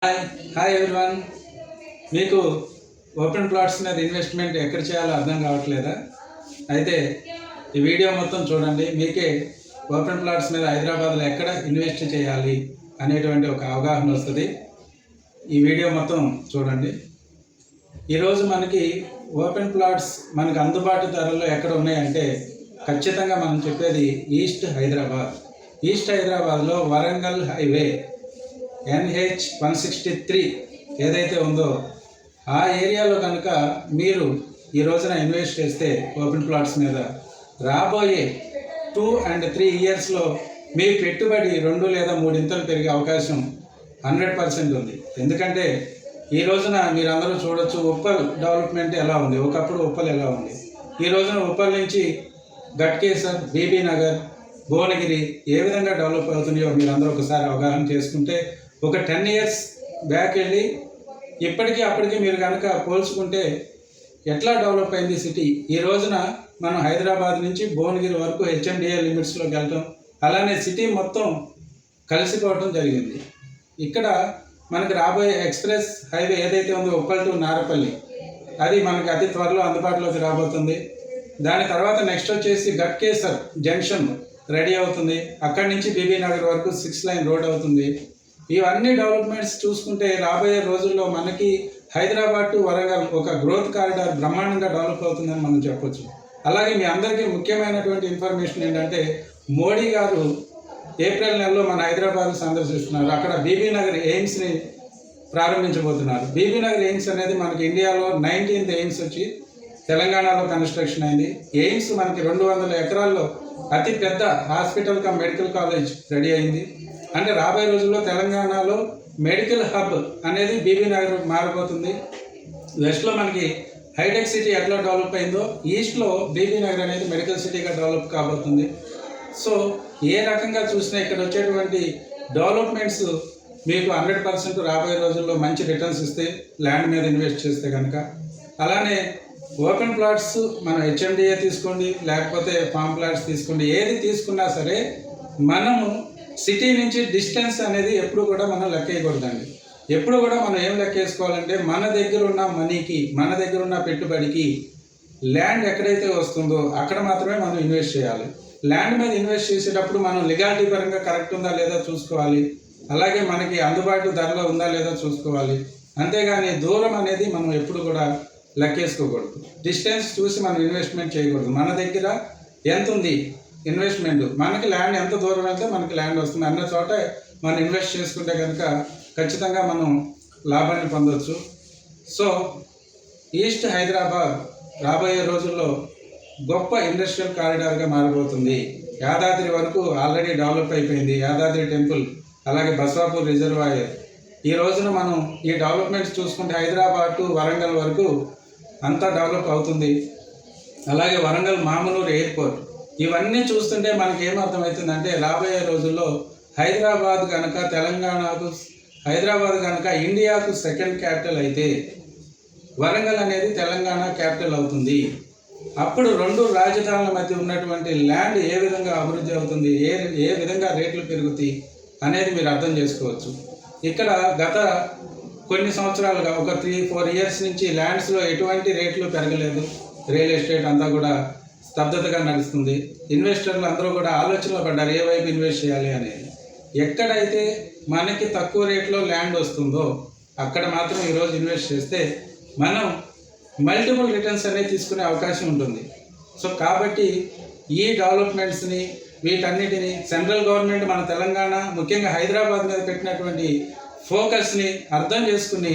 Hi everyone. మీకు open plots మీద investment ఎక్కడ చేయాలో అర్థం కావట్లేదా? అయితే ఈ వీడియో మొత్తం చూడండి. మీకే ఓపెన్ ప్లాట్స్ మీద హైదరాబాద్లో ఎక్కడ ఇన్వెస్ట్ చేయాలి అనేటువంటి ఒక అవగాహన వస్తుంది. ఈ వీడియో మొత్తం చూడండి. ఈరోజు మనకి ఓపెన్ ప్లాట్స్ మనకు అందుబాటు ధరల్లో ఎక్కడ ఉన్నాయంటే ఖచ్చితంగా మనం చెప్పేది ఈస్ట్ హైదరాబాద్. ఈస్ట్ హైదరాబాద్లో వరంగల్ హైవే NH-163 ఏదైతే ఉందో ఆ ఏరియాలో కనుక మీరు ఈ రోజున ఇన్వెస్ట్ చేస్తే ఓపెన్ ప్లాట్స్ మీద రాబోయే 2 and 3 ఇయర్స్లో మీ పెట్టుబడి 2 లేదా 3 ఇంతలు పెరిగే అవకాశం 100% ఉంది. ఎందుకంటే ఈ రోజున మీరందరూ చూడొచ్చు ఉప్పల్ డెవలప్మెంట్ ఎలా ఉంది, ఒకప్పుడు ఉప్పల్ ఎలా ఉంది. ఈ రోజున ఉప్పల్ నుంచి గట్కేసర్, బీబీ నగర్, భువనగిరి ఏ విధంగా డెవలప్ అవుతున్నాయో మీరందరూ ఒకసారి అవగాహన చేసుకుంటే ఒక 10 ఇయర్స్ బ్యాక్ వెళ్ళి ఇప్పటికీ అప్పటికి మీరు కనుక పోల్చుకుంటే ఎట్లా డెవలప్ అయింది సిటీ. ఈ రోజున మనం హైదరాబాద్ నుంచి భువనగిరి వరకు HMDA లిమిట్స్లోకి వెళ్ళటం, అలానే సిటీ మొత్తం కలిసిపోవటం జరిగింది. ఇక్కడ మనకి రాబోయే ఎక్స్ప్రెస్ హైవే ఏదైతే ఉందో ఉప్పల్ టు నారపల్లి, అది మనకి అతి త్వరలో అందుబాటులోకి రాబోతుంది. దాని తర్వాత నెక్స్ట్ వచ్చేసి గట్కేసర్ జంక్షన్ రెడీ అవుతుంది. అక్కడి నుంచి బీబీ నగర్ వరకు 6 లైన్ రోడ్ అవుతుంది. ఇవన్నీ డెవలప్మెంట్స్ చూసుకుంటే రాబోయే రోజుల్లో మనకి హైదరాబాద్ టు వరంగల్ ఒక గ్రోత్ కారిడార్ బ్రహ్మాండంగా డెవలప్ అవుతుందని మనం చెప్పొచ్చు. అలాగే మీ అందరికీ ముఖ్యమైనటువంటి ఇన్ఫర్మేషన్ ఏంటంటే మోడీ గారు ఏప్రిల్ నెలలో మన హైదరాబాద్ సందర్శిస్తున్నారు. అక్కడ బీబీ నగర్ ఎయిమ్స్ని ప్రారంభించబోతున్నారు. బీబీ నగర్ ఎయిమ్స్ అనేది మనకి ఇండియాలో 19th ఎయిమ్స్ వచ్చి తెలంగాణలో కన్స్ట్రక్షన్ అయింది. ఎయిమ్స్ మనకి 200 ఎకరాల్లో అతి పెద్ద hospital come medical college ready అయింది. అంటే రాబోయే రోజుల్లో తెలంగాణలో మెడికల్ హబ్ అనేది బీబీ నగర్ మారిపోతుంది. వెస్ట్లో మనకి హైటెక్ సిటీ ఎట్లా డెవలప్ అయిందో ఈస్ట్లో బీబీ నగర్ అనేది మెడికల్ సిటీగా డెవలప్ కాబోతుంది. సో ఏ రకంగా చూసినా ఇక్కడ వచ్చేటువంటి డెవలప్మెంట్స్ మీకు 100% రాబోయే రోజుల్లో మంచి రిటర్న్స్ ఇస్తే ల్యాండ్ మీద ఇన్వెస్ట్ చేస్తే కనుక. అలానే ఓపెన్ ప్లాట్స్ మనం HMDA తీసుకోండి, లేకపోతే ఫామ్ ప్లాట్స్ తీసుకోండి, ఏది తీసుకున్నా సరే మనము సిటీ నుంచి డిస్టెన్స్ అనేది ఎప్పుడు కూడా మనం లెక్కేయకూడదండి. ఎప్పుడు కూడా మనం ఏం లెక్కేసుకోవాలంటే మన దగ్గర ఉన్న మనీకి, మన దగ్గర ఉన్న పెట్టుబడికి ల్యాండ్ ఎక్కడైతే వస్తుందో అక్కడ మాత్రమే మనం ఇన్వెస్ట్ చేయాలి. ల్యాండ్ మీద ఇన్వెస్ట్ చేసేటప్పుడు మనం లీగాలిటీ పరంగా కరెక్ట్ ఉందా లేదా చూసుకోవాలి. అలాగే మనకి అందుబాటు ధరలో ఉందా లేదా చూసుకోవాలి. అంతేగాని దూరం అనేది మనం ఎప్పుడు కూడా లెక్కేసుకోకూడదు. డిస్టెన్స్ చూసి మనం ఇన్వెస్ట్మెంట్ చేయకూడదు. మన దగ్గర ఎంత ఉంది ఇన్వెస్ట్మెంట్, మనకి ల్యాండ్ ఎంత దూరం వెళ్తే మనకి ల్యాండ్ వస్తుంది అన్న చోట మనం ఇన్వెస్ట్ చేసుకుంటే కనుక ఖచ్చితంగా మనం లాభాన్ని పొందవచ్చు. సో ఈస్ట్ హైదరాబాద్ రాబోయే రోజుల్లో గొప్ప ఇండస్ట్రియల్ కారిడార్గా మారబోతుంది. యాదాద్రి వరకు ఆల్రెడీ డెవలప్ అయిపోయింది. యాదాద్రి టెంపుల్, అలాగే బస్వాపూర్ రిజర్వాయర్. ఈ రోజున మనం ఈ డెవలప్మెంట్స్ చూసుకుంటే హైదరాబాద్ టు వరంగల్ వరకు అంతా డెవలప్ అవుతుంది. అలాగే వరంగల్ మామూలు ఎయిర్పోర్ట్, ఇవన్నీ చూస్తుంటే మనకి ఏమర్థమవుతుందంటే రాబోయే రోజుల్లో హైదరాబాద్ కనుక హైదరాబాద్ కనుక ఇండియాకు సెకండ్ క్యాపిటల్ అయితే వరంగల్ అనేది తెలంగాణ క్యాపిటల్ అవుతుంది. అప్పుడు 2 రాజధానుల మధ్య ఉన్నటువంటి ల్యాండ్ ఏ విధంగా అభివృద్ధి అవుతుంది, ఏ విధంగా రేట్లు పెరుగుతాయి అనేది మీరు అర్థం చేసుకోవచ్చు. ఇక్కడ గత కొన్ని సంవత్సరాలుగా ఒక 3-4 ఇయర్స్ నుంచి ల్యాండ్స్లో ఎటువంటి రేట్లు పెరగలేదు. రియల్ ఎస్టేట్ అంతా కూడా స్తబ్దతగా నడుస్తుంది. ఇన్వెస్టర్లు అందరూ కూడా ఆలోచనలో పడ్డారు ఏ వైపు ఇన్వెస్ట్ చేయాలి అనేది. ఎక్కడైతే మనకి తక్కువ రేట్లో ల్యాండ్ వస్తుందో అక్కడ మాత్రం ఈరోజు ఇన్వెస్ట్ చేస్తే మనం మల్టిపుల్ రిటర్న్స్ అనేది తీసుకునే అవకాశం ఉంటుంది. సో కాబట్టి ఈ డెవలప్మెంట్స్ని వీటన్నిటిని సెంట్రల్ గవర్నమెంట్ మన తెలంగాణ ముఖ్యంగా హైదరాబాద్ మీద పెట్టినటువంటి ఫోకస్ని అర్థం చేసుకుని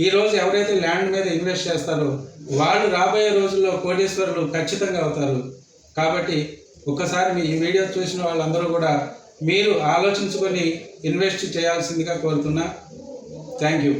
ఈరోజు ఎవరైతే ల్యాండ్ మీద ఇన్వెస్ట్ చేస్తారో వాళ్ళు రాబోయే రోజుల్లో కోటీశ్వరులు ఖచ్చితంగా అవుతారు. కాబట్టి ఒక్కసారి ఈ వీడియో చూసిన వాళ్ళందరూ కూడా మీరు ఆలోచించుకొని ఇన్వెస్ట్ చేయాల్సిందిగా కోరుతున్నా. Thank you.